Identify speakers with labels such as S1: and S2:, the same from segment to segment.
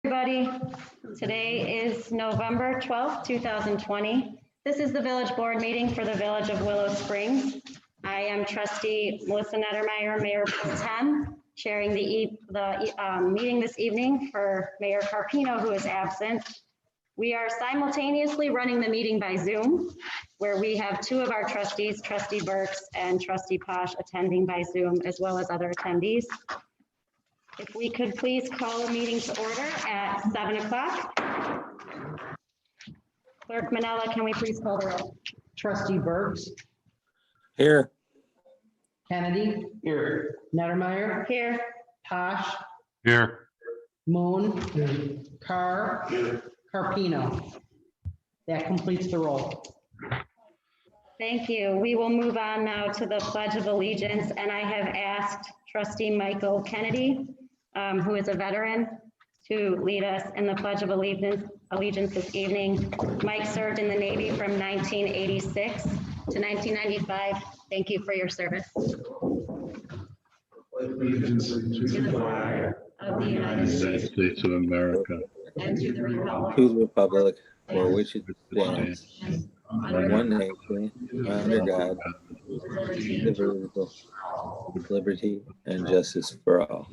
S1: Everybody, today is November 12th, 2020. This is the village board meeting for the village of Willow Springs. I am trustee Melissa Nettermeyer, Mayor Pro Tem, chairing the meeting this evening for Mayor Carpino, who is absent. We are simultaneously running the meeting by Zoom, where we have two of our trustees, Trustee Burks and Trustee Posh, attending by Zoom, as well as other attendees. If we could please call the meeting to order at 7 o'clock. Clerk Manella, can we please call the roll?
S2: Trustee Burks.
S3: Here.
S2: Kennedy.
S3: Here.
S2: Nettermeyer.
S1: Here.
S2: Posh.
S3: Here.
S2: Moon. Carr.
S3: Here.
S2: Carpino. That completes the roll.
S1: Thank you. We will move on now to the Pledge of Allegiance, and I have asked Trustee Michael Kennedy, who is a veteran, to lead us in the Pledge of Allegiance this evening. Mike served in the Navy from 1986 to 1995. Thank you for your service.
S4: Allegiance to the flag of the United States of America
S1: And to the republic
S3: To the republic for which it stands, one nation, under God, indivisible, with liberty and justice for all.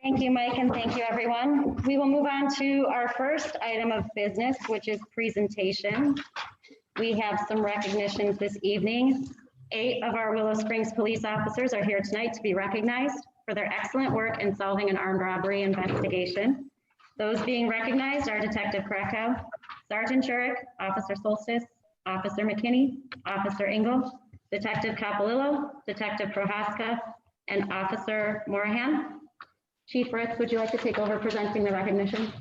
S1: Thank you, Mike, and thank you, everyone. We will move on to our first item of business, which is presentation. We have some recognitions this evening. 8 of our Willow Springs police officers are here tonight to be recognized for their excellent work in solving an armed robbery investigation. Those being recognized are Detective Krakow, Sergeant Jurek, Officer Solstice, Officer McKinney, Officer Engel, Detective Capolillo, Detective Prohaska, and Officer Morahan. Chief Ritz, would you like to take over presenting the recognition?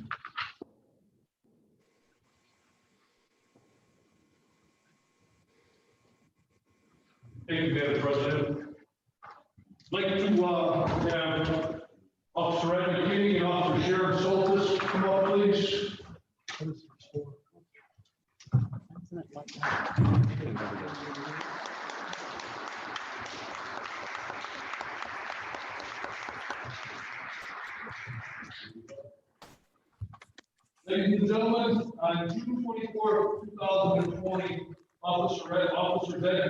S5: Thank you, Madam President. I'd like to have Officer Ed McKinney and Officer Sharon Soltis come up, please. Ladies and gentlemen, on June 24th, 2020, Officer Ed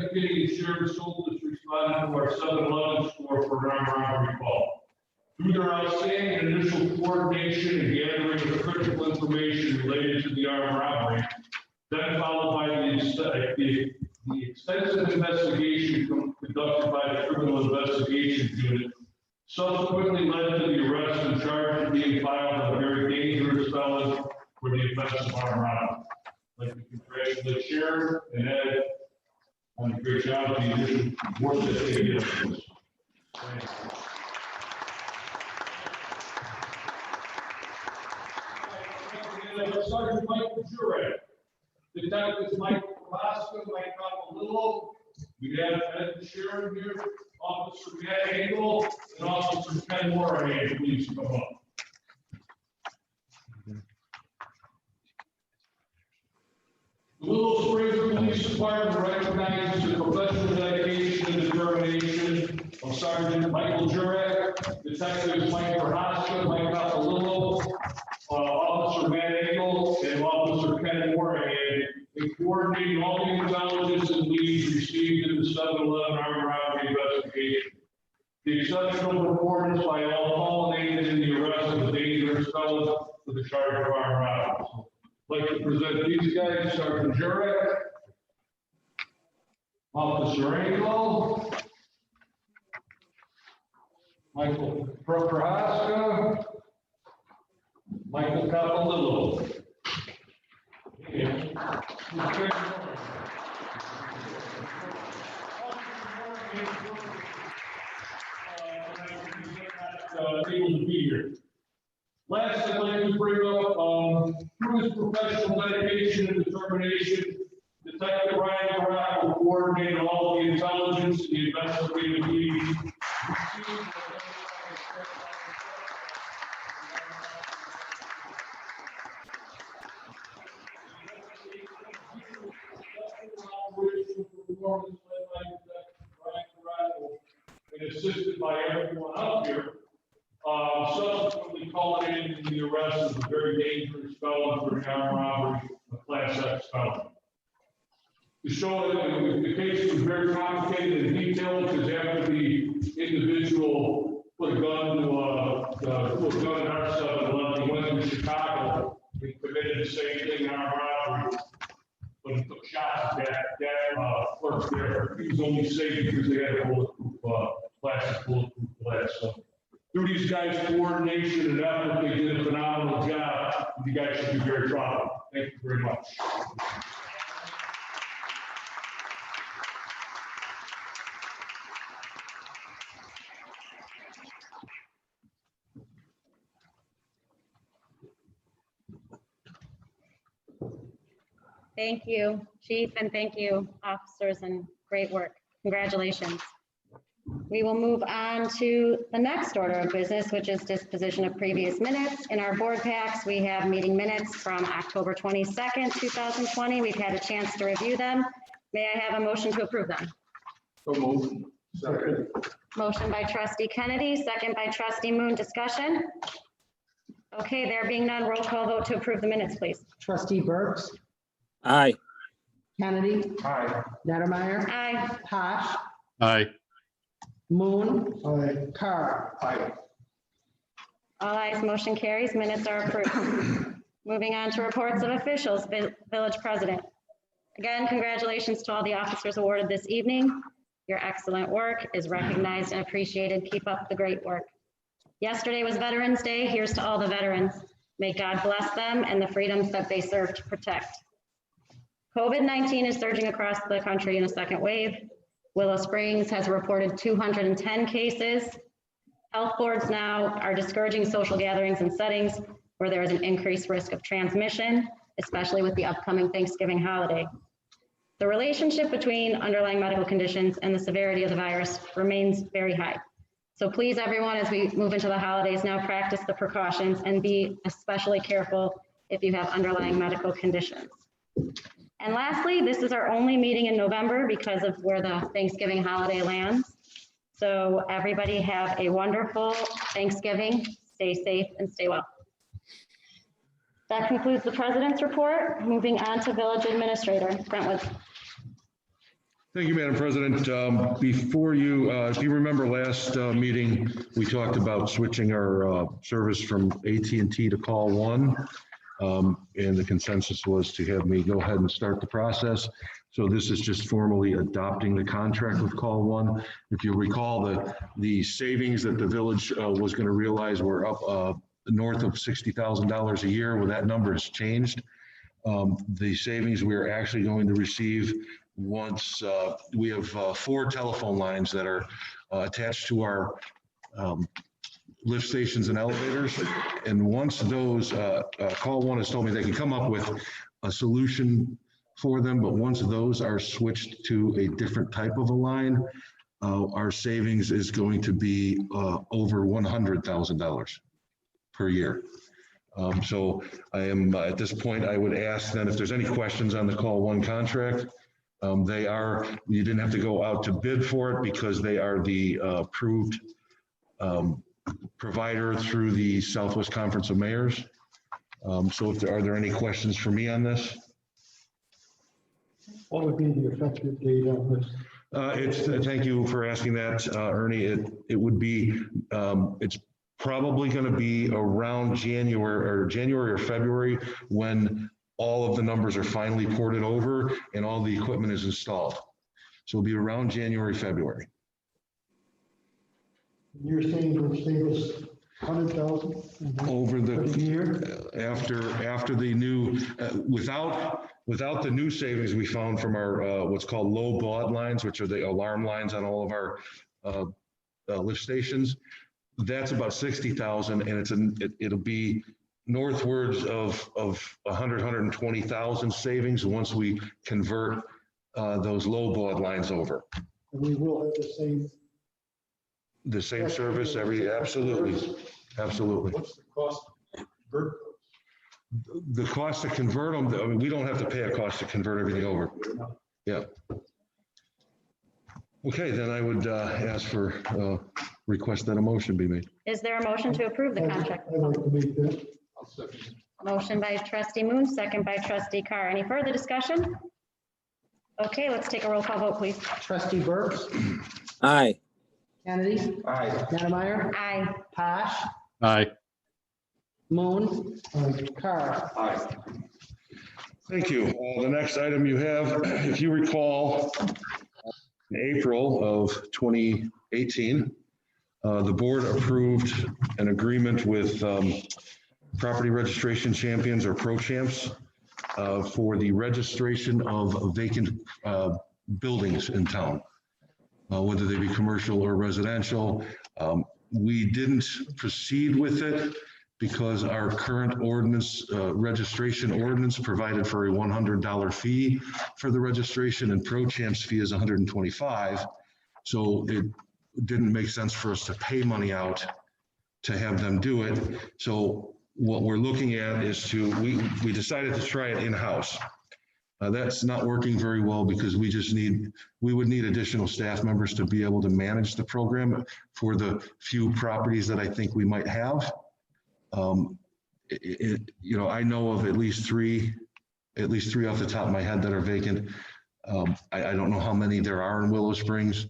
S5: McKinney and Sharon Soltis responded to our 7-11 store for an armed robbery call. Through their outstanding initial coordination and gathering of critical information related to the armed robbery, then followed by the extensive investigation conducted by the Criminal Investigations Unit, subsequently led to the arrest and charge of being filed on a very dangerous felon for the offense of armed robbery. I'd like to congratulate Sharon and Ed on the great job of the initial work that they did. Sergeant Michael Jurek, Detectives Michael Velasco, Mike Capolillo, we have Ed Sharon here, Officer Matt Engel, and Officer Ken Morahan, please come up. The Willow Springs Police Department recognizes the professional dedication and determination of Sergeant Michael Jurek, Detectives Mike Prohaska, Mike Capolillo, Officer Matt Engel, and Officer Ken Morahan in coordinating all the intelligence and leads received in the 7-11 armed robbery investigation. The exceptional performance by all culminated in the arrest of a dangerous felon for the charge of armed robbery. I'd like to present these guys: Sergeant Jurek, Officer Engel, Michael Prohaska, Michael Capolillo. Able to be here. Last, I'd like to bring up, through his professional dedication and determination, Detective Ryan Corral will coordinate all the intelligence and the investigative leads. And assisted by everyone up here, subsequently culminating in the arrest of a very dangerous felon for the armed robbery, a Class X felon. To show that the case was very complicated and detailed, because after the individual put a gun in our stuff and left, he went to Chicago, he committed the same thing, armed robbery, but he took shots at that clerk there. He was only safe because they had a bulletproof, plastic bulletproof glass. So through these guys' coordination and effort, they did a phenomenal job. You guys should be very proud. Thank you very much.
S1: Thank you, Chief, and thank you, officers, and great work. Congratulations. We will move on to the next order of business, which is disposition of previous minutes. In our board packs, we have meeting minutes from October 22nd, 2020. We've had a chance to review them. May I have a motion to approve them?
S5: So moved. Second.
S1: Motion by trustee Kennedy, second by trustee Moon. Discussion? Okay, there being none, roll call vote to approve the minutes, please.
S2: Trustee Burks,
S3: Aye.
S2: Kennedy,
S5: Aye.
S2: Nettemeyer,
S1: Aye.
S2: Posh,
S4: Aye.
S2: Moon, Carr.
S5: Aye.
S1: All ayes, motion carries. Minutes are approved. Moving on to reports of officials, village president. Again, congratulations to all the officers awarded this evening. Your excellent work is recognized and appreciated. Keep up the great work. Yesterday was Veterans Day. Here's to all the veterans. May God bless them and the freedoms that they serve to protect. COVID-19 is surging across the country in a second wave. Willow Springs has reported 210 cases. Health boards now are discouraging social gatherings and settings where there is an increased risk of transmission, especially with the upcoming Thanksgiving holiday. The relationship between underlying medical conditions and the severity of the virus remains very high. So please, everyone, as we move into the holidays now, practice the precautions and be especially careful if you have underlying medical conditions. And lastly, this is our only meeting in November because of where the Thanksgiving holiday lands. So everybody have a wonderful Thanksgiving. Stay safe and stay well. That concludes the president's report. Moving on to village administrator, Brentwood.
S6: Thank you, Madam President. Before you, if you remember last meeting, we talked about switching our service from AT&T to Call One. And the consensus was to have me go ahead and start the process. So this is just formally adopting the contract with Call One. If you recall, the savings that the village was going to realize were up north of $60,000 a year. Well, that number has changed. The savings we are actually going to receive once we have 4 telephone lines that are attached to our lift stations and elevators. And once those, Call One has told me they can come up with a solution for them, but once those are switched to a different type of a line, our savings is going to be over $100,000 per year. So I am, at this point, I would ask then if there's any questions on the Call One contract. You didn't have to go out to bid for it because they are the approved provider through the Southwest Conference of Mayors. So are there any questions for me on this?
S7: What would be the effective date on this?
S6: Thank you for asking that, Ernie. It would be, it's probably going to be around January or February when all of the numbers are finally ported over and all the equipment is installed. So it'll be around January, February.
S7: You're saying it'll save us 100,000
S6: Over the
S7: year?
S6: After the new, without the new savings we found from our what's called low baud lines, which are the alarm lines on all of our lift stations, that's about 60,000, and it'll be northwards of 120,000 savings once we convert those low baud lines over.
S7: And we will have
S6: The same service absolutely. What's
S7: the cost to convert those?
S6: The cost to convert them, I mean, we don't have to pay a cost to convert everything over. Yeah. Okay, then I would ask for request that a motion be made.
S1: Is there a motion to approve the contract?
S7: I'd like to make that.
S1: Motion by trustee Moon, second by trustee Carr. Any further discussion? Okay, let's take a roll call vote, please.
S2: Trustee Burks,
S3: Aye.
S2: Kennedy,
S8: Aye.
S2: Mannemeyer,
S1: Aye.
S2: Posh,
S4: Aye.
S2: Moon, Carr.
S8: Aye.
S6: Thank you. The next item you have, if you recall, in April of 2018, the board approved an agreement with Property Registration Champions or Pro Champs for the registration of vacant buildings in town, whether they be commercial or residential. We didn't proceed with it because our current ordinance, registration ordinance provided for a $100 fee for the registration, and Pro Champ's fee is $125. So it didn't make sense for us to pay money out to have them do it. So what we're looking at is we decided to try it in-house. That's not working very well because we would need additional staff members to be able to manage the program for the few properties that I think we might have. I know of at least three off the top of my head that are vacant. I don't know how many there are in Willow Springs.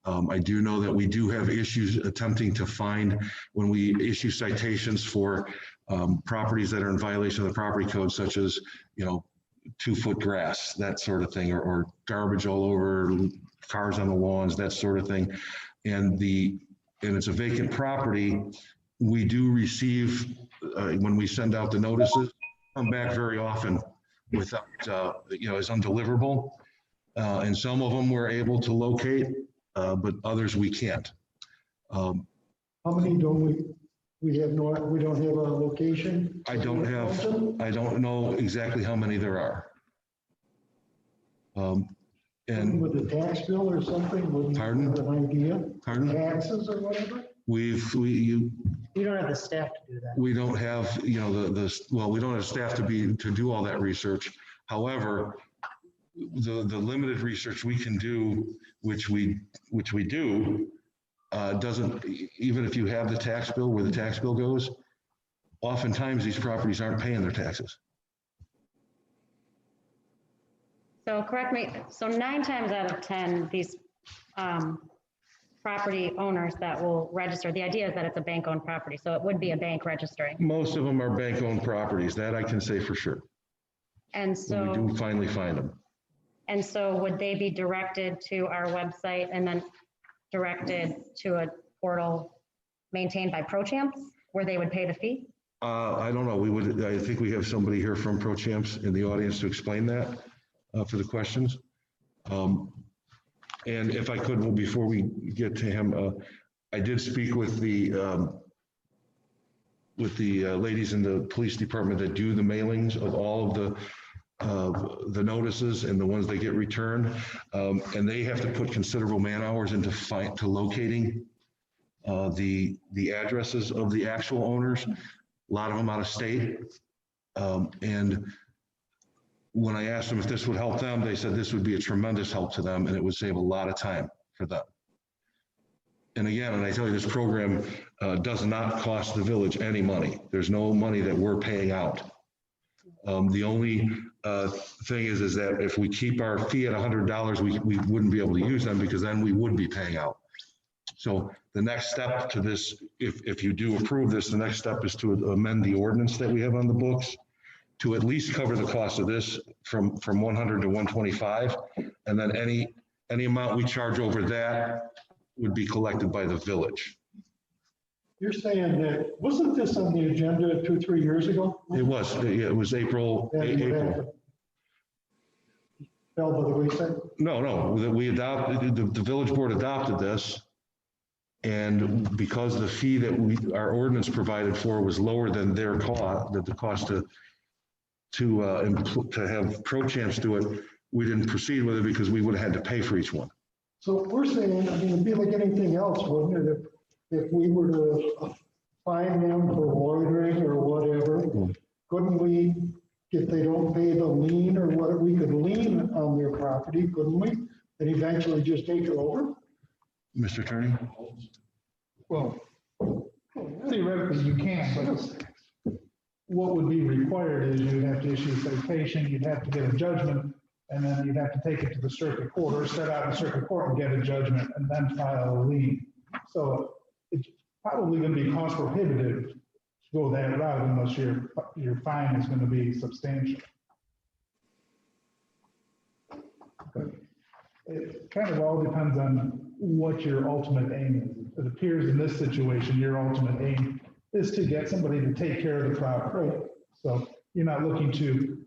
S6: I do know that we do have issues attempting to find, when we issue citations for properties that are in violation of the property code, such as, 2-foot grass, that sort of thing, or garbage all over, cars on the lawns, that sort of thing. And it's a vacant property. We do receive, when we send out the notices, come back very often without, as undeliverable. And some of them we're able to locate, but others we can't.
S7: How many don't we don't have a location?
S6: I don't know exactly how many there are. And
S7: With the tax bill or something? Would you
S6: Pardon?
S7: have an idea?
S6: Pardon?
S7: Taxes or whatever?
S2: We don't have the staff to do that.
S6: we don't have, we don't have staff to do all that research. However, the limited research we can do, which we do, doesn't, even if you have the tax bill, where the tax bill goes, oftentimes these properties aren't paying their taxes.
S1: So correct me, so 9 times out of 10, these property owners that will register, the idea is that it's a bank-owned property, so it would be a bank registering.
S6: Most of them are bank-owned properties, that I can say for sure.
S1: And
S6: We
S1: so,
S6: do finally find them.
S1: and so would they be directed to our website and then directed to a portal maintained by Pro Champs where they would pay the fee?
S6: I don't know, I think we have somebody here from Pro Champs in the audience to explain that for the questions. And if I could, well, before we get to him, I did speak with the ladies in the police department that do the mailings of all of the notices and the ones that get returned. And they have to put considerable man hours into locating the addresses of the actual owners, a lot of them out of state. And when I asked them if this would help them, they said this would be a tremendous help to them and it would save a lot of time for them. And again, and I tell you, this program does not cost the village any money. There's no money that we're paying out. The only thing is that if we keep our fee at $100, we wouldn't be able to use them because then we would be paying out. So the next step to this, if you do approve this, the next step is to amend the ordinance that we have on the books to at least cover the cost of this from 100 to 125. And then any amount we charge over that would be collected by the village.
S7: You're saying that, wasn't this on the agenda 2-3 years ago?
S6: It was April.
S7: Fell by the wayside?
S6: No, we adopted, the village board adopted this. And because the fee that our ordinance provided for was lower than their cost, that the cost to have Pro Champs do it, we didn't proceed with it because we would have had to pay for each one.
S7: So we're saying, it'd be like anything else, wouldn't it? If we were to fine them for loitering or whatever, couldn't we, if they don't pay the lien or what, we could lien on their property, couldn't we? And eventually just take it over?
S6: Mr. Attorney?
S8: Well, theoretically you can, but what would be required is you'd have to issue a citation, you'd have to get a judgment, and then you'd have to take it to the circuit court or set out in circuit court and get a judgment and then file a lien. So it's probably going to be cost prohibitive to go that route unless your fine is going to be substantial. But it kind of all depends on what your ultimate aim is. It appears in this situation, your ultimate aim is to get somebody to take care of the property. So you're not looking to,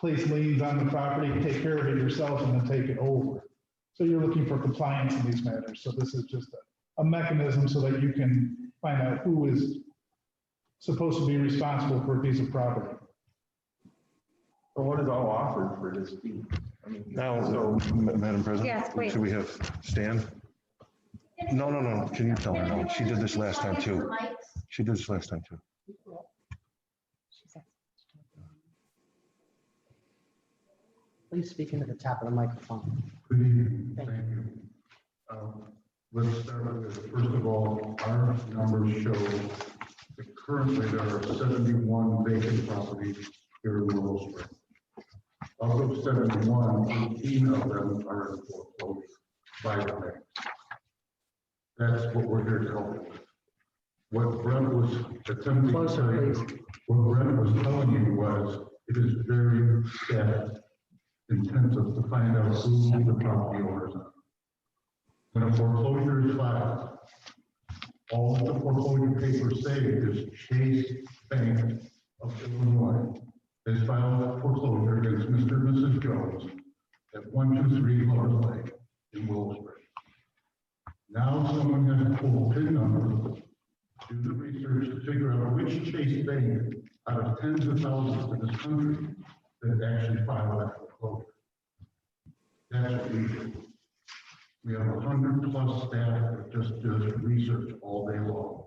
S8: place liens on the property, take care of it yourself, and then take it over. So you're looking for compliance in these matters. So this is just a mechanism so that you can find out who is supposed to be responsible for a piece of property.
S9: So what is all offered for this fee? I mean,
S6: Now,
S9: so
S6: Madam President?
S1: Yes, please.
S6: Should we have Stan? No. Can you tell her? No, she did this last time too. She did this last time too.
S2: Please speak into the top of the microphone.
S4: Good evening, thank you. Let's start with this. First of all, our numbers show that currently there are 71 vacant properties here in Willow Spring. Of those 71, 18 of them are in foreclosure by the bank. That's what we're here to help with. What Brent was attempting to say, what Brent was telling you was, it is very sad, intensive to find out who the property owners are. When a foreclosure is filed, all the foreclosure papers say is Chase Bank of Illinois has filed a foreclosure against Mr. and Mrs. Jones at 123 Lower Lake in Willow Spring. Now someone has to pull PIN numbers, do the research to figure out which Chase Bank out of tens of thousands in this country that actually filed that foreclosure. That's what we do. We have 100+ staff that just does research all day long.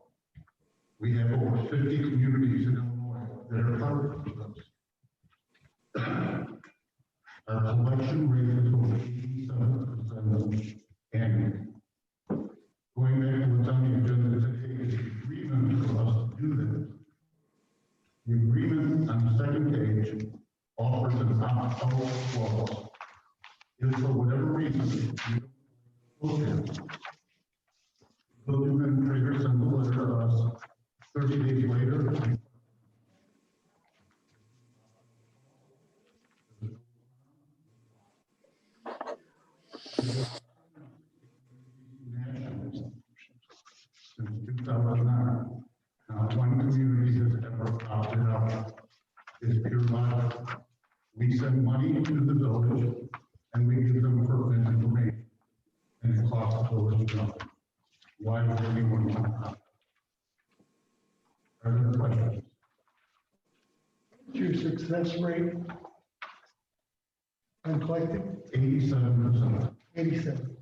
S4: We have over 50 communities in Illinois that are part of this. Our collection rate is over 87% annually. Going back to what's on the agenda today is the agreement for us to do this. The agreement on the second page offers an opt-out clause. If for whatever reason you don't building administrator sends a letter to us 30 days later. Since 2009, not one community has ever opted out. It's pure logic. We send money to the village and we give them pertinent information. And it costs the village nothing. Why would anyone want to opt out? Are there questions?
S7: Your success rate on collecting?
S4: 87%.
S7: 87.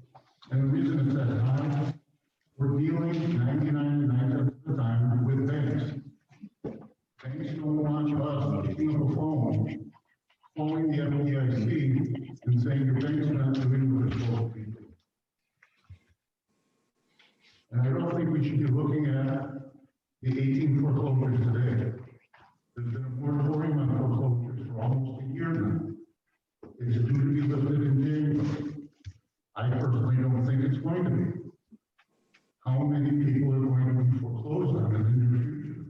S4: And the reason it's that high, we're dealing 99% of the time with banks. Banks don't want us picking up a phone, calling the FDIC and saying your bank's not doing what it's supposed to be doing. And I don't think we should be looking at the 18 foreclosures today. There's been a moratorium on foreclosures for almost a year now. It's due to be lifted in January. I personally don't think it's going to be. How many people are going to be foreclosed on in the near future?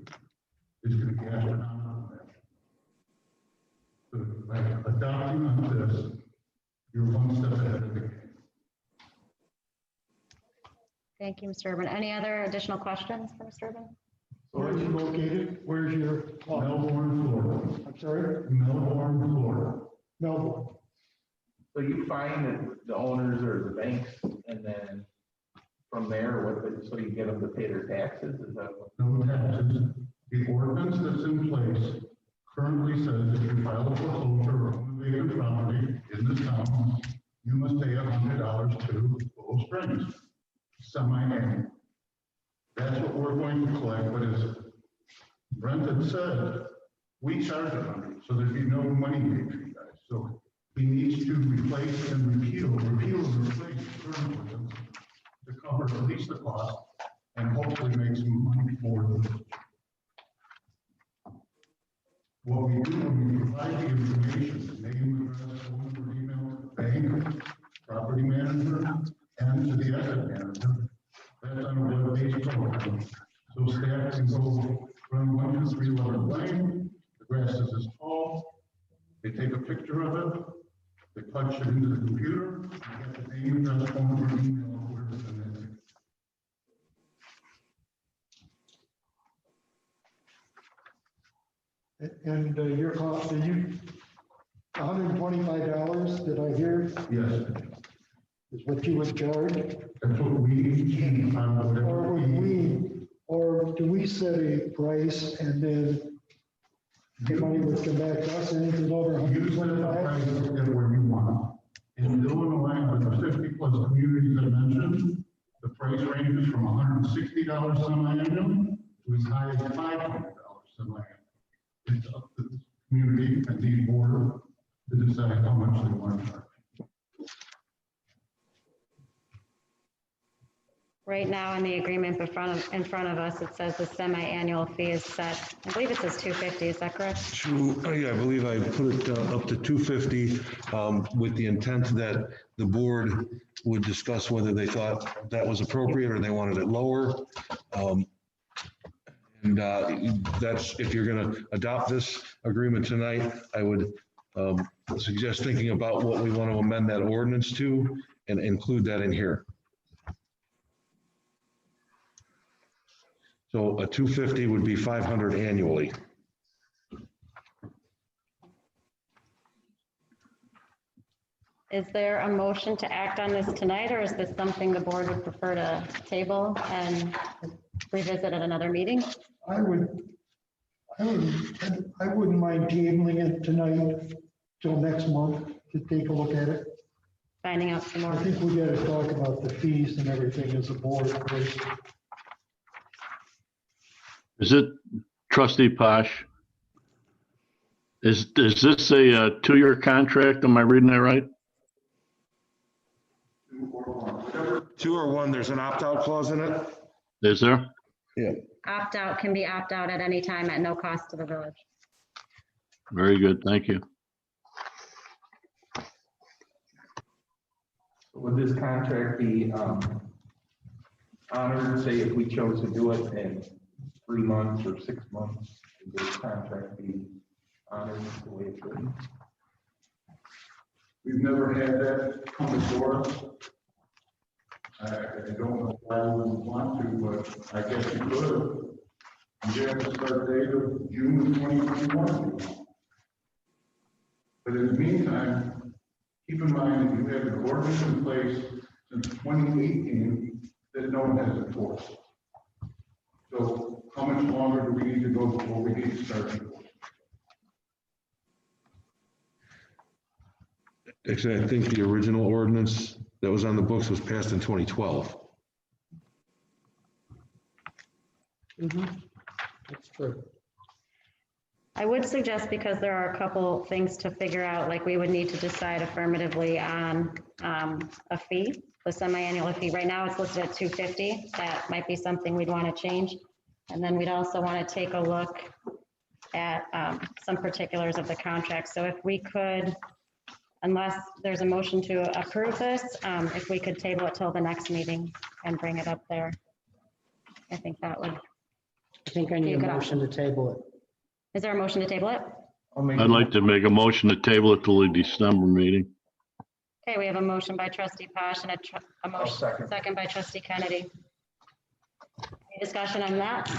S4: It's going to be astronomical. So by adopting on this, you're one step ahead of the game.
S1: Thank you, Mr. Urban. Any other additional questions for Mr. Urban?
S7: Where's you located? Where's your?
S4: Melbourne, Florida.
S7: I'm sorry?
S4: Melbourne, Florida.
S7: Melbourne.
S9: So you find that the owners or the banks, and then from there, so you get them to pay their taxes? Is that what?
S4: No taxes. The ordinance that's in place currently says if you file a foreclosure or own a vacant property in this town, you must pay $100 to Willow Springs, semi-annual. That's what we're going to collect, but as Brent had said, we charge $100, so there'd be no money made for you guys. So he needs to replace and repeal and replace the current ordinance to cover at least the cost and hopefully make some money for them. What we do when we provide the information, name, address, phone number, email, bank, property manager, and to the asset manager, that's on a web-based program. So staff can go run 1, 2, 3 level line, the grass is this tall, they take a picture of it, they punch it into the computer, they get the name, address, phone number, email, where it's in there.
S7: And your cost, are you $125, did I hear,
S4: Yes,
S7: is what you would charge?
S4: that's what we can on
S7: Or
S4: whatever
S7: would or do we set a price and then the money would come back to us, anything over
S4: You set the
S7: $125?
S4: price at where you want. In Illinois, with the 50-plus communities I mentioned, the price ranges from $160 semi-annual to as high as $500 semi-annual. It's up to the community and the board to decide how much they want to charge.
S1: Right now in the agreement in front of us, it says the semi-annual fee is set, I believe it says 250, is that correct?
S6: Yeah, I believe I put it up to 250 with the intent that the board would discuss whether they thought that was appropriate or they wanted it lower. And that's, if you're going to adopt this agreement tonight, I would suggest thinking about what we want to amend that ordinance to and include that in here. So a 250 would be 500 annually.
S1: Is there a motion to act on this tonight, or is this something the board would prefer to table and revisit at another meeting?
S7: I wouldn't mind tabling it tonight till next month to take a look at it.
S1: Finding out some
S7: I
S1: more.
S7: think we gotta talk about the fees and everything as a board first.
S10: Is it trustee Posh? Is this a 2-year contract? Am I reading that right?
S6: 2 or 1, there's an opt-out clause in it?
S10: Is there?
S6: Yeah.
S1: Opt-out can be opt-out at any time at no cost to the village.
S10: Very good, thank you.
S9: Would this contract be honored, say if we chose to do it in 3 months or 6 months? Would this contract be honored the way it's written?
S4: We've never had that come before us. I don't know why we would want to, but I guess you could. You have to start date of June 2021. But in the meantime, keep in mind that you have an ordinance in place since 2018 that no one has enforced. So how much longer do we need to go before we need to start enforcing?
S6: Actually, I think the original ordinance that was on the books was passed in 2012.
S7: That's true.
S1: I would suggest, because there are a couple things to figure out, like we would need to decide affirmatively on a fee, the semi-annual fee. Right now it's listed at 250. That might be something we'd want to change. And then we'd also want to take a look at some particulars of the contract. So if we could, unless there's a motion to approve this, if we could table it till the next meeting and bring it up there, I think that would.
S2: I think I need a motion to table it.
S1: Is there a motion to table it?
S10: I'd like to make a motion to table it till the December meeting.
S1: Okay, we have a motion by trustee Posh and a motion second by trustee Kennedy. Any discussion on that?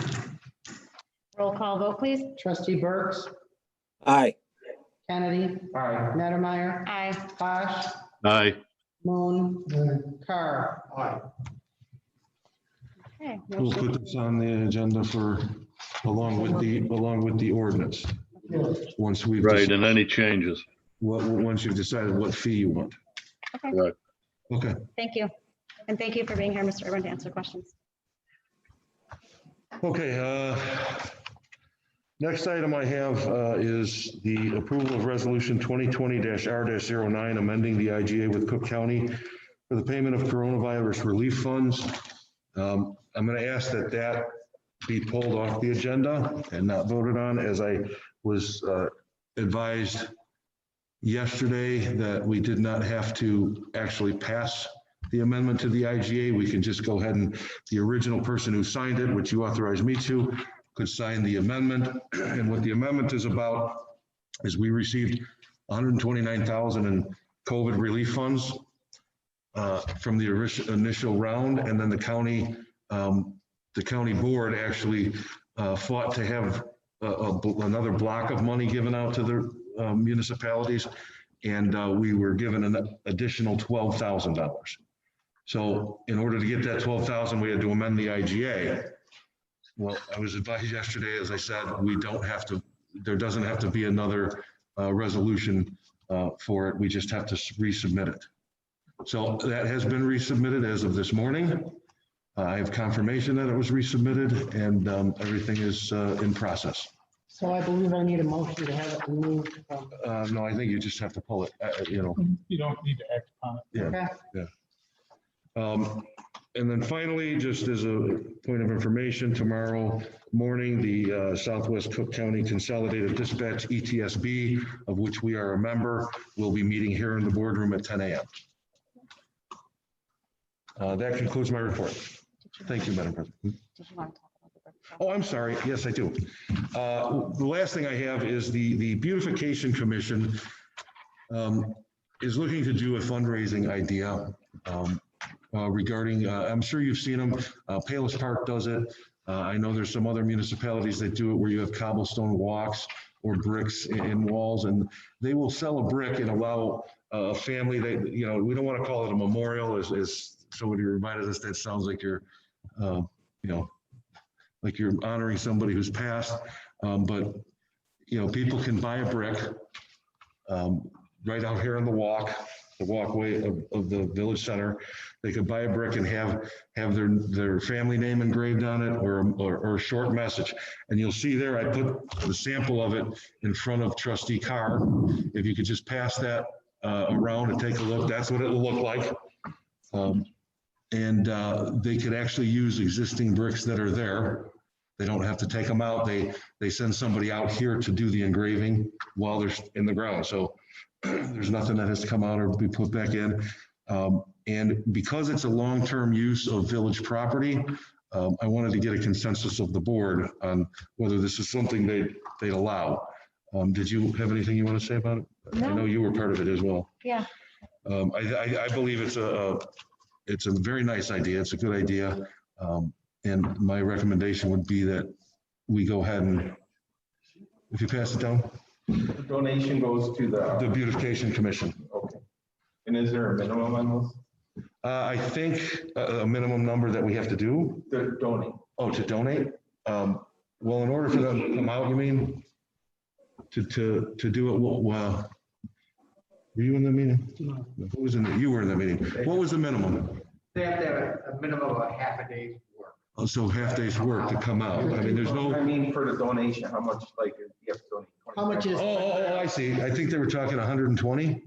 S1: Roll call vote, please.
S2: Trustee Burks,
S3: Aye.
S2: Kennedy,
S9: Aye.
S2: Nettermeyer,
S1: Aye.
S2: Posh,
S10: Aye.
S2: Moon, Carr.
S7: Aye.
S1: Okay.
S6: We'll
S1: motion-
S6: put this on the agenda for, along with the ordinance.
S7: Yes.
S6: Once we've.
S10: Right, and any changes.
S6: Once you've decided what fee you want.
S1: Okay,
S10: Right.
S6: Okay.
S1: thank you. And thank you for being here, Mr. Urban, to answer questions.
S6: Okay, next item I have is the approval of resolution 2020-R-09, amending the IGA with Cook County for the payment of coronavirus relief funds. I'm going to ask that that be pulled off the agenda and not voted on, as I was advised yesterday that we did not have to actually pass the amendment to the IGA. We can just go ahead and the original person who signed it, which you authorized me to, could sign the amendment. And what the amendment is about is we received $129,000 in COVID relief funds from the initial round, and then the county board actually fought to have another block of money given out to the municipalities, and we were given an additional $12,000. So in order to get that 12,000, we had to amend the IGA. Well, I was advised yesterday, as I said, we don't have to, there doesn't have to be another resolution for it. We just have to resubmit it. So that has been resubmitted as of this morning. I have confirmation that it was resubmitted, and everything is in process.
S2: So I believe I need a motion to have it removed from.
S6: No, I think you just have to pull it,
S8: You don't need to act upon it.
S6: Yeah.
S2: Okay.
S6: And then finally, just as a point of information, tomorrow morning, the Southwest Cook County Consolidated Dispatch ETSB, of which we are a member, will be meeting here in the boardroom at 10 a.m. That concludes my report. Thank you, Madam President.
S1: Did you want to talk about the brick?
S6: Oh, I'm sorry. Yes, I do. The last thing I have is the Beautification Commission is looking to do a fundraising idea regarding, I'm sure you've seen them. Palos Park does it. I know there's some other municipalities that do it where you have cobblestone walks or bricks in walls, and they will sell a brick and allow a family that, we don't want to call it a memorial, as somebody reminded us, that sounds like you're, like you're honoring somebody who's passed. But, people can buy a brick right out here on the walkway of the village center. They could buy a brick and have their family name engraved on it, or a short message. And you'll see there, I put the sample of it in front of Trustee Carr. If you could just pass that around and take a look, that's what it'll look like. And they could actually use existing bricks that are there. They don't have to take them out. They send somebody out here to do the engraving while they're in the ground. So there's nothing that has to come out or be put back in. And because it's a long-term use of village property, I wanted to get a consensus of the board on whether this is something they'd allow. Did you have anything you want to say about it?
S1: No.
S6: I know you were part of it as well.
S1: Yeah.
S6: I believe it's a very nice idea. It's a good idea. And my recommendation would be that we go ahead and, if you pass it down,
S9: The donation goes to
S6: the Beautification Commission.
S9: Okay. And is there a minimum on those?
S6: I think a minimum number that we have to do.
S9: To donate.
S6: Oh, to donate? Well, in order for them to come out, you mean? To do it, well, were you in the meeting?
S7: No.
S6: Who was in the, you were in the meeting. What was the minimum?
S11: They have to have a minimum of a half a day's work.
S6: Oh, so half day's work to come out. I mean, there's no.
S9: I mean, for the donation, how much, like, you have to donate?
S2: How much is?
S6: Oh, I see. I think they were talking 120.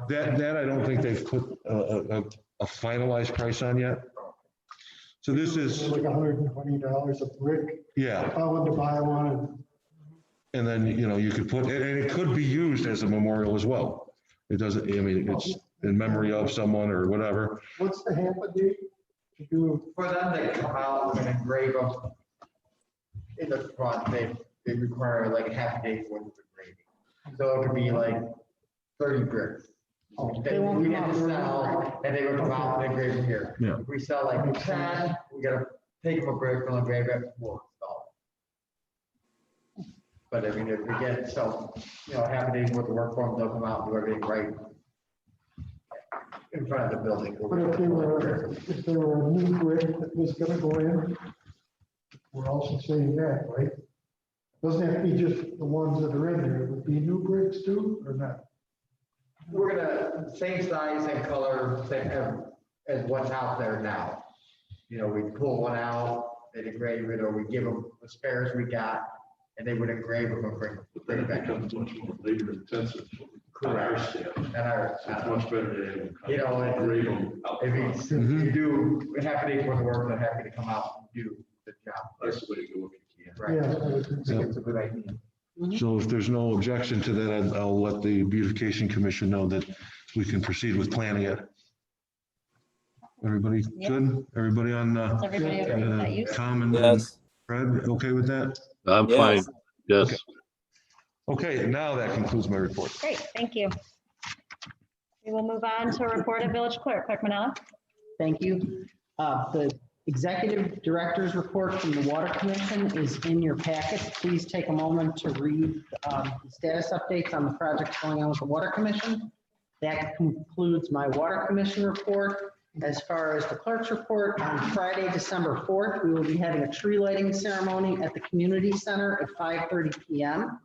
S6: That I don't think they've put a finalized price on yet. So this is,
S7: Like $120 a brick.
S6: yeah.
S7: If I wanted to buy one,
S6: And then, you could put, and it could be used as a memorial as well. It doesn't, I mean, it's in memory of someone or whatever.
S7: what's the half a day to do?
S11: For them to come out and engrave them in the front, they require like a half a day's worth of engraving. So it could be like 30 bricks.
S2: They
S11: And
S2: won't
S11: we
S2: come
S11: have
S2: out
S11: to
S2: for
S11: sell, and they would come out and engrave them here.
S6: Yeah.
S11: If we sell like 10, we gotta take them a brick, we'll engrave it, we'll install it. But I mean, if we get, so, half a day's worth of work for them, they'll come out and do everything right in front of the building.
S7: But if there were a new brick that was gonna go in, we're also saying that, right? Doesn't have to be just the ones that are in there, would be new bricks too, or not?
S11: We're gonna, same size and color, same as what's out there now. We pull one out, they'd engrave it, or we give them the spares we got, and they would engrave them and bring it back.
S5: Becomes much more labor intensive.
S4: Correct.
S11: And our,
S4: It's much better to.
S11: you know,
S4: Grade them.
S11: if you do, we're happy to work the work, they're happy to come out and do the job.
S4: That's the way to go if you can.
S11: Right.
S7: Yeah. I would think
S9: I think it's a good idea.
S6: So if there's no objection to that, I'll let the beautification commission know that we can proceed with planning it. Everybody
S1: Yeah.
S6: good? Everybody on,
S1: Is everybody okay with that use?
S6: Tom and
S3: Yes,
S6: Fred, okay with that?
S10: I'm fine.
S3: yes.
S10: Yes.
S6: Okay, now that concludes my report.
S1: Great, thank you. We will move on to a report of village clerk. Clerk Manella?
S2: Thank you. The executive director's report from the Water Commission is in your packet. Please take a moment to read the status updates on the projects going on with the Water Commission. That concludes my Water Commission report. As far as the clerk's report, on Friday, December 4th, we will be having a tree lighting ceremony at the community center at 5:30 p.m.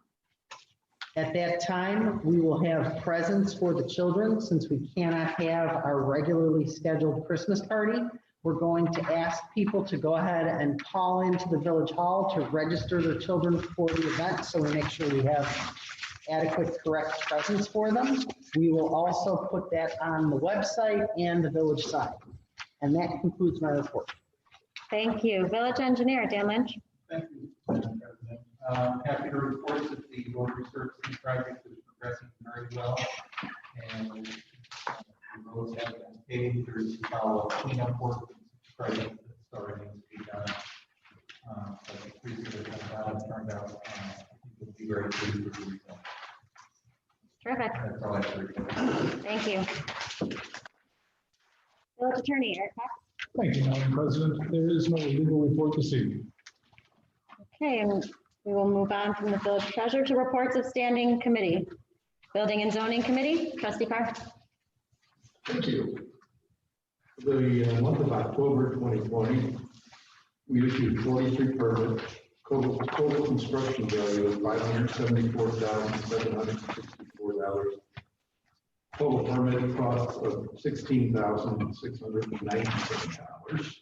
S2: At that time, we will have presents for the children since we cannot have our regularly scheduled Christmas party. We're going to ask people to go ahead and call into the village hall to register their children for the event, so we make sure we have adequate, correct presents for them. We will also put that on the website and the village site. And that concludes my report.
S1: Thank you. Village engineer, Dan Lynch?
S9: Thank you, Madam President. Happy to report that the road resurfacing project is progressing very well. And the roads have been paved. There's cleanup work project that's starting to be done. But the creeks that have come out turned out, will be very pleased with the result.
S1: Terrific.
S9: That's all I have to report.
S1: Thank you. Village attorney, Eric Cox?
S8: Thank you, Madam President. There is no legal report this evening.
S1: Okay, and we will move on from the village treasurer to reports of standing committee. Building and zoning committee, trustee Park?
S4: Thank you. For the month of October 2020, we issued 43 permits, total construction value of $574,764. Total permit cost of $16,697.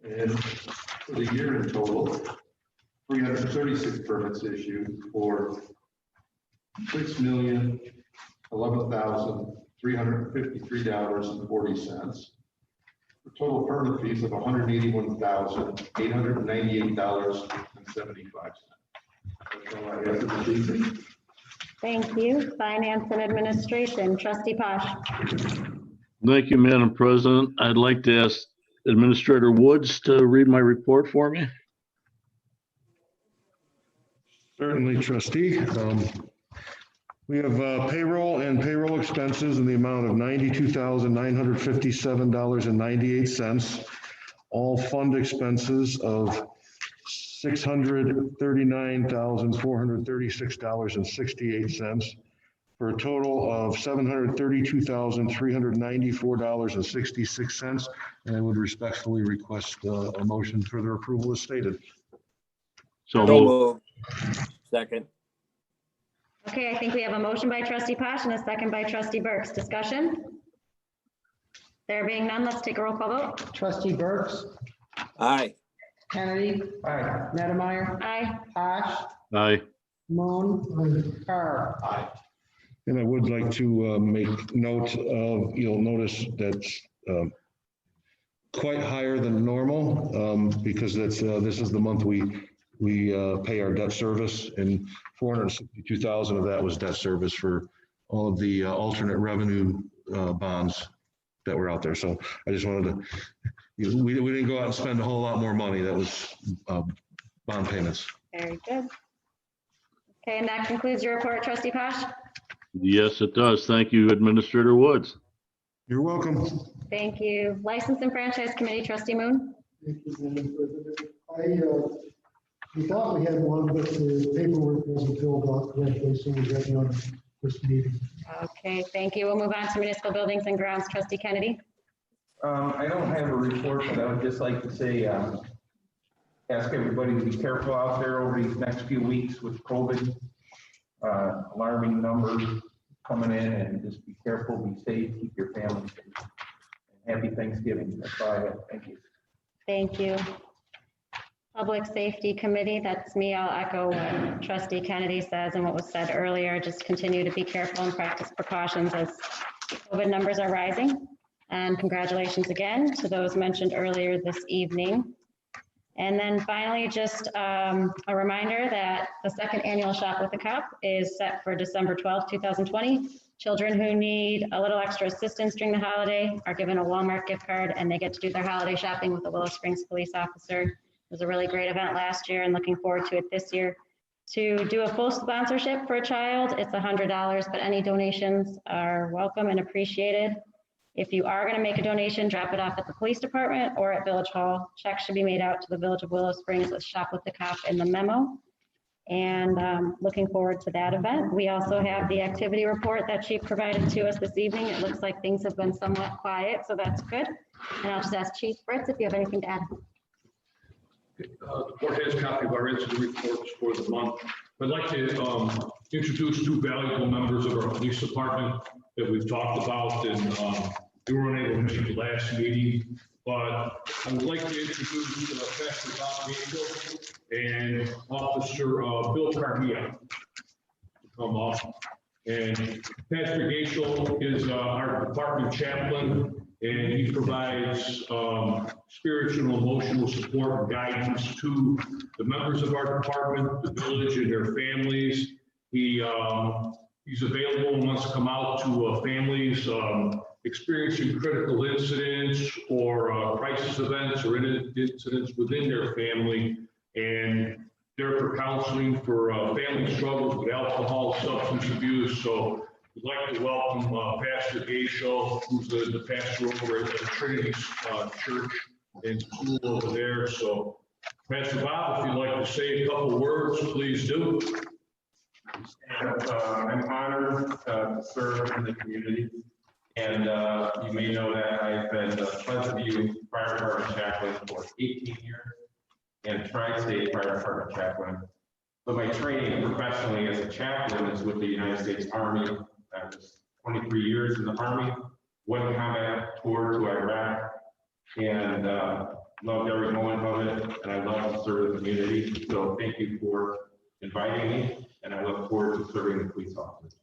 S4: And for the year in total, 336 permits issued for $6,011,353.40. For total permit fees of $181,898.75. That's all I have for this evening.
S1: Thank you. Finance and administration, trustee Posh?
S10: Thank you, Madam President. I'd like to ask Administrator Woods to read my report for me.
S6: Certainly, trustee. We have payroll and payroll expenses in the amount of $92,957.98. All fund expenses of $639,436.68 for a total of $732,394.66. And I would respectfully request a motion for their approval as stated.
S10: So
S3: So
S10: moved.
S3: moved. Second.
S1: Okay, I think we have a motion by trustee Posh and a second by trustee Burks. Discussion? There being none, let's take a roll call vote.
S2: Trustee Burks,
S3: Aye.
S2: Kennedy,
S9: Aye.
S2: Nettmeyer,
S1: Aye.
S2: Posh,
S10: Aye.
S2: Moon, Carr.
S4: Aye.
S6: And I would like to make note of, you'll notice that's quite higher than normal because that's this is the month we pay our debt service, and 462,000 of that was debt service for all of the alternate revenue bonds that were out there. So I just wanted to, we didn't go out and spend a whole lot more money. That was bond payments.
S1: Very good. Okay, and that concludes your report, trustee Posh?
S10: Yes, it does. Thank you, Administrator Woods.
S6: You're welcome.
S1: Thank you. License and Franchise Committee, trustee Moon?
S7: Thank you, Madam President. We thought we had one, but the paperwork wasn't filled out correctly, so we got one this meeting.
S1: Okay, thank you. We'll move on to municipal buildings and grounds, trustee Kennedy.
S9: I don't have a report, but I would just like to say, ask everybody to be careful out there over these next few weeks with COVID. Alarming numbers coming in, and just be careful, be safe, keep your family safe. And happy Thanksgiving. That's all I have. Thank you.
S1: Thank you. Public Safety Committee, that's me. I'll echo what Trustee Kennedy says and what was said earlier. Just continue to be careful and practice precautions as COVID numbers are rising. And congratulations again to those mentioned earlier this evening. And then finally, just a reminder that the second annual Shop with a Cop is set for December 12th, 2020. Children who need a little extra assistance during the holiday are given a Walmart gift card and they get to do their holiday shopping with a Willow Springs police officer. It was a really great event last year and looking forward to it this year. To do a full sponsorship for a child, it's $100, but any donations are welcome and appreciated. If you are going to make a donation, drop it off at the police department or at Village Hall. Checks should be made out to the Village of Willow Springs with Shop with the Cop in the memo. And looking forward to that event. We also have the activity report that Chief provided to us this evening. It looks like things have been somewhat quiet, so that's good. And I'll just ask Chief Fritz if you have anything to add.
S5: The board has a copy of our incident reports for the month. I'd like to introduce two valuable members of our police department that we've talked about, and they were unable to make the last meeting. But I would like to introduce Pastor Bob Mitchell and Officer Bill Carmia to come up. And Pastor Gaishel is our department chaplain, and he provides spiritual and emotional support and guidance to the members of our department, the village, and their families. He's available and wants to come out to families experiencing critical incidents or crisis events or incidents within their family, and there for counseling for family struggles with alcohol, substance abuse. So we'd like to welcome Pastor Gaishel, who's the pastor over at Trinity Church and school over there. So Pastor Bob, if you'd like to say a couple words, please do.
S12: I'm honored to serve in the community. And you may know that I've been Pleasant View Fire Department chaplain for 18 years and Tri-State Fire Department chaplain. But my training professionally as a chaplain is with the United States Army. I was 23 years in the Army, went on combat tour to Iraq, and loved every moment of it. And I love to serve the community. So thank you for inviting me, and I look forward to serving the police officers.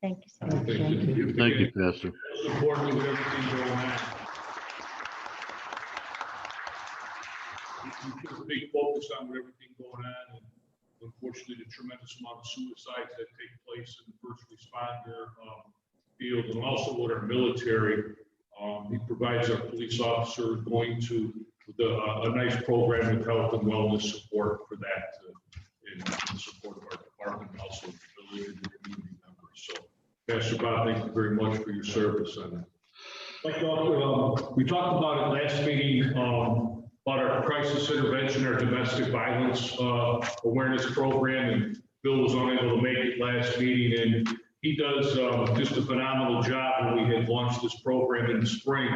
S1: Thank you so much.
S10: Thank you, Pastor.
S5: Support with everything going on. We put a big focus on with everything going on, and unfortunately, the tremendous amount of suicides that take place in the first responder field, and also with our military. He provides our police officers going to a nice program of health and wellness support for that, in support of our department, and also the village and the community members. So, Pastor Bob, thank you very much for your service on that. We talked about it last meeting, about our crisis intervention, our domestic violence awareness program, and Bill was unable to make it last meeting, and he does just a phenomenal job when we had launched this program in the spring,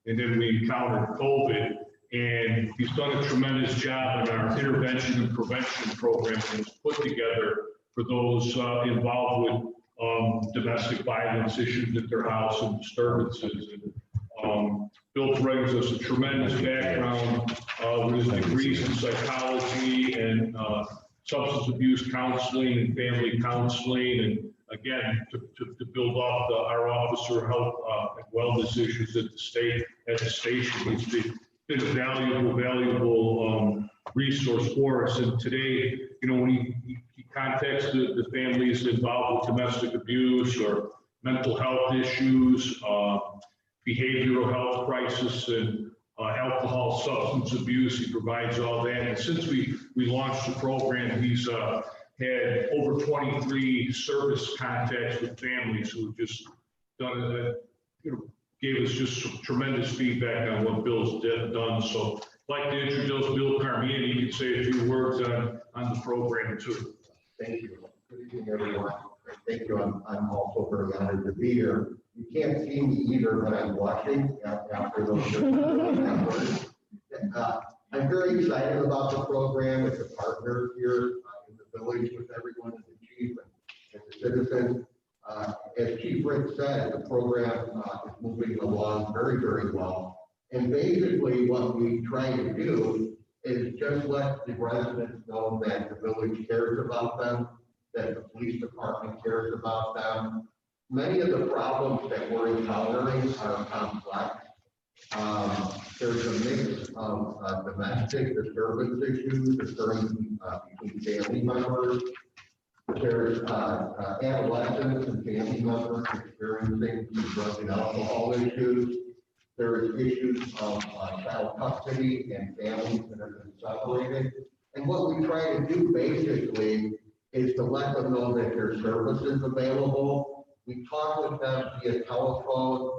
S5: and then we encountered COVID, and he's done a tremendous job in our intervention and prevention program that was put together for those involved with domestic violence issues at their house and disturbances. And Bill brings us a tremendous background with his degrees in psychology and substance abuse counseling and family counseling, and again, to build off our officer health and wellness issues at the station. He's been a valuable resource for us. And today, when he contacts the families involved with domestic abuse or mental health issues, behavioral health crisis, and alcohol, substance abuse, he provides all that. And since we launched the program, he's had over 23 service contacts with families who have just done gave us just some tremendous feedback on what Bill's done. So I'd like to introduce Bill Carmia. He can say a few words on the program too.
S11: Thank you. Good evening, everyone. Thank you. I'm also very honored to be here. You can't see me either, but I'm watching after those words. I'm very excited about the program. It's a partner here in the village with everyone, as the chief and the citizens. As Chief Rick said, the program is moving along very, very well. And basically what we try to do is just let the residents know that the village cares about them, that the police department cares about them. Many of the problems that we're encountering are complex. There's a mix of domestic disturbance issues occurring between family members. There's adolescents and family members experiencing drug and alcohol issues. There's issues of child custody and families that have been separated. And what we try to do basically is to let them know that there's services available. We talk with them via telephone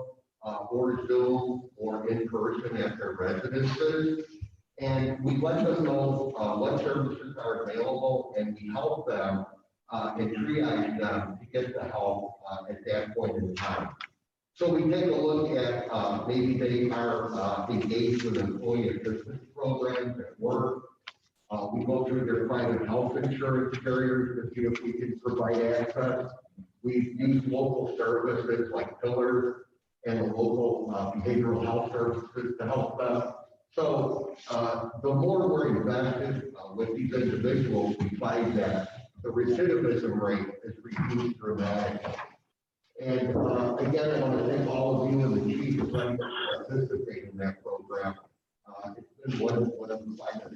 S11: or Zoom or in person at their residences. And we let them know what services are available, and we help them and triage them to get the help at that point in time. So we take a look at maybe they are engaged with employee assistance programs at work. We go through their private health insurance carriers to see if we can provide access. We've used local services like Pillars and the local behavioral health services to help them. So the more we're invested with these individuals, we find that the recidivism rate is reduced dramatically. And again, I want to thank all of you and the chief for participating in that program. It's been one of the finest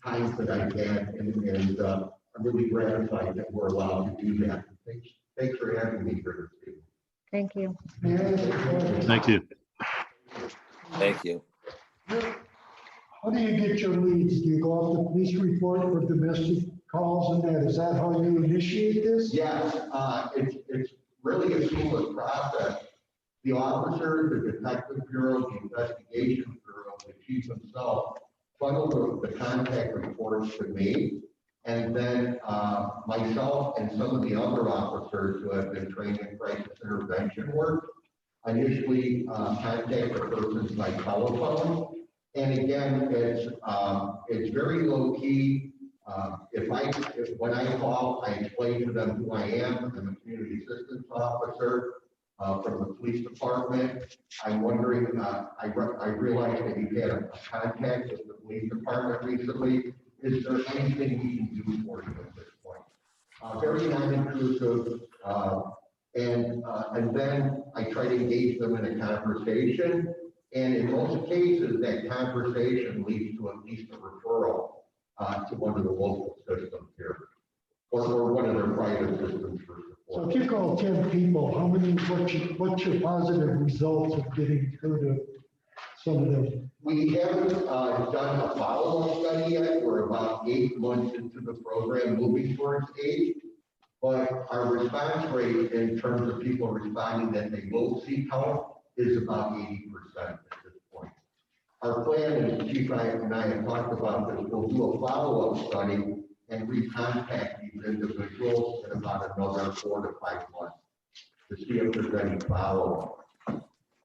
S11: times that I've had, and I'm really gratified that we're allowed to do that. Thanks for having me here this evening.
S1: Thank you.
S10: Thank you.
S3: Thank you.
S7: How do you get your leads? Do you go off the police report for domestic calls and that? Is that how you initiate this?
S11: Yes, it's really a seamless process. The officer, the detective bureau, the investigation bureau, the chief himself, funnel the contact reports to me. And then myself and some of the other officers who have been trained in crisis intervention work initially contact the persons by telephone. And again, it's very low key. When I call, I explain to them who I am. I'm a community assistance officer from the police department. I'm wondering, I realize that you've had a contact with the police department recently. Is there anything we can do for you at this point? Very non-intrusive. And then I try to engage them in a conversation. And in most cases, that conversation leads to at least a referral to one of the local systems here, or one of their private systems for
S7: So
S11: support.
S7: if you call 10 people, how many, what's your positive results of getting through to some of them?
S11: We haven't done a follow-up study yet. We're about 8 months into the program, moving towards 8. But our response rate in terms of people responding that they will seek help is about 80% at this point. Our plan is, Chief and I have talked about this, we'll do a follow-up study and recontact these individuals in about another 4 to 5 months to see if there's any follow-up.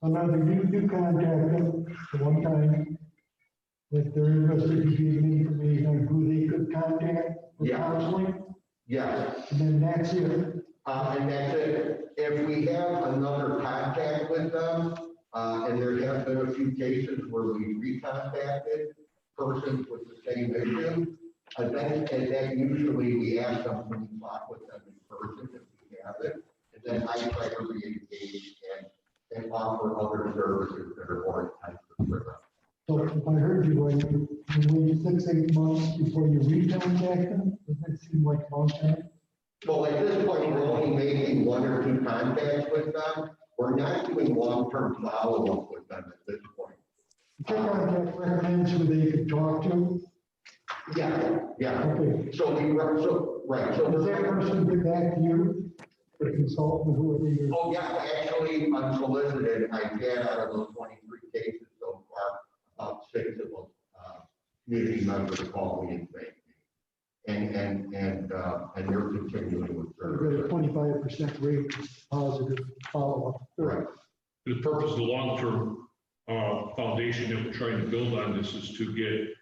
S7: Another, you contacted the one time that they're interested in giving information on who they could contact for counseling,
S11: Yes.
S7: and then that's it.
S11: And that's it. If we have another contact with them, and there have been a few cases where we recontacted persons with the same issue, then usually we ask them to talk with them in person if we have it. And then I try to re-engage and offer other services that are more intensive for them.
S7: So if I heard you right, you wait 6, 8 months before you recontact them? Does that seem like a long time?
S11: Well, at this point, we're only making 1 or 2 contacts with them. We're not doing long-term follow-up with them at this point.
S7: Your contact recommends who they could talk to?
S11: Yeah.
S7: Okay.
S11: So right. So
S7: Does that person get back to you or consult with whoever you're?
S11: Oh, yeah, actually, unsolicited, I've had out of those 23 cases so far, about 6 of them, community members call me and thank me. And they're continuing with
S7: We've got a
S11: service.
S7: 25% rate of positive follow-up.
S11: Right.
S5: The purpose of the long-term foundation that we're trying to build on this is to get,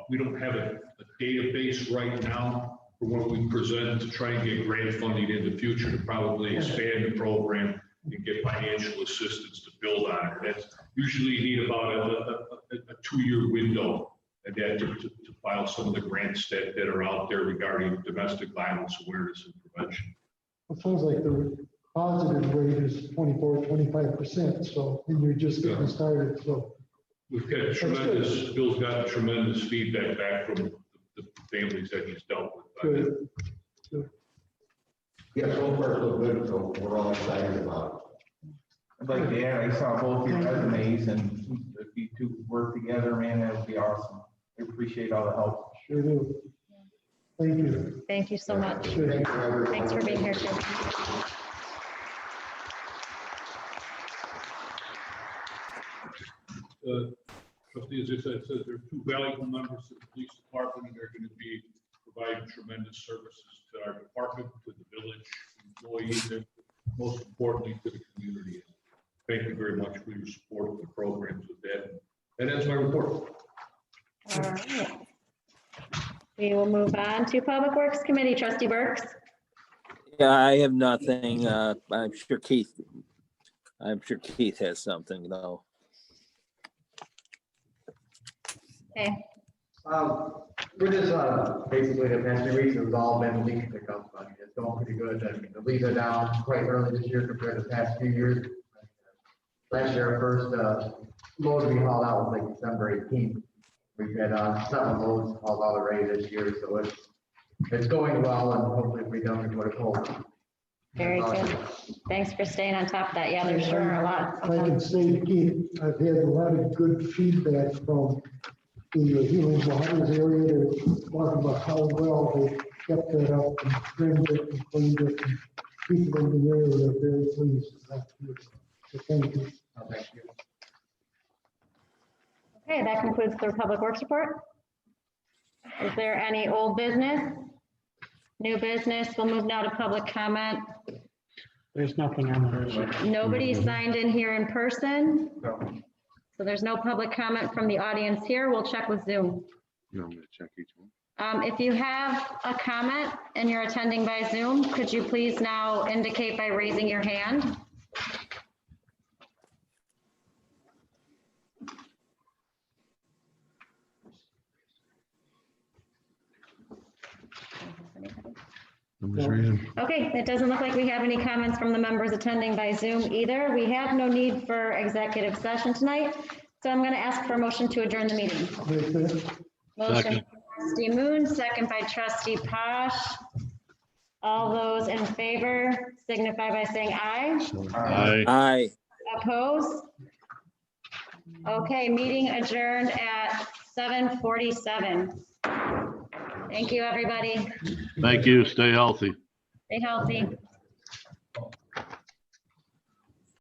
S5: we don't have a database right now for what we present, to try and get grant funding in the future to probably expand the program and get financial assistance to build on it. That's usually you need about a 2-year window and then to file some of the grants that are out there regarding domestic violence awareness and prevention.
S7: It sounds like the positive rate is 25%, so, and you're just getting started, so.
S5: We've got tremendous, Bill's gotten tremendous feedback back from the families that he's dealt with.
S7: Good.
S11: Yeah, so far so good, so we're all excited about
S9: I'd like to add, I saw both your resumes, and if you two work together, man, that would be awesome. I appreciate all the help.
S7: Sure do. Thank you.
S1: Thank you so much.
S11: it. Thank you, everyone.
S1: Thanks for being here too.
S5: Trustee, as I said, there are two valuable members of the police department, and they're going to be providing tremendous services to our department, to the village employees, and most importantly, to the community. Thank you very much for your support of the programs with that. And that's my report.
S1: All right. We will move on to Public Works Committee. Trustee Burks.
S3: Yeah, I have nothing. I'm sure Keith has something though.
S1: Okay.
S13: We're just, basically the past 2 weeks, it's all been leak pickup. I mean, it's going pretty good. I mean, the leaves are down quite early this year compared to the past few years. Last year, our first, load we hauled out was like December 18th. We've had, 7 loads hauled out already this year, so it's going well, and hopefully we don't before the cold.
S1: Very good. Thanks for staying on top of that. Yeah, there sure are a lot.
S7: I can say to Keith, I've had a lot of good feedback from the Healing Waters area. They're talking about how well they kept that up and trimmed it and cleaned it. And people in the area are very pleased with that. So thank you.
S13: Thank you.
S1: Okay, that concludes the Public Works report. Is there any old business? New business? We'll move now to public comment.
S2: There's nothing on the.
S1: Nobody signed in here in person,
S13: So,
S1: so there's no public comment from the audience here. We'll check with Zoom.
S6: No, I'm gonna check each one.
S1: If you have a comment and you're attending by Zoom, could you please now indicate by raising your hand?
S6: I'm just reading.
S1: Okay, it doesn't look like we have any comments from the members attending by Zoom either. We have no need for executive session tonight, so I'm going to ask for a motion to adjourn the meeting.
S7: Make that.
S1: Motion
S6: Second.
S1: by Trustee Moon, second by Trustee Posh. All those in favor signify by saying aye.
S6: Aye.
S3: Aye.
S1: Oppose? Okay, meeting adjourned at 7:47. Thank you, everybody.
S10: Thank you. Stay healthy.
S1: Stay healthy.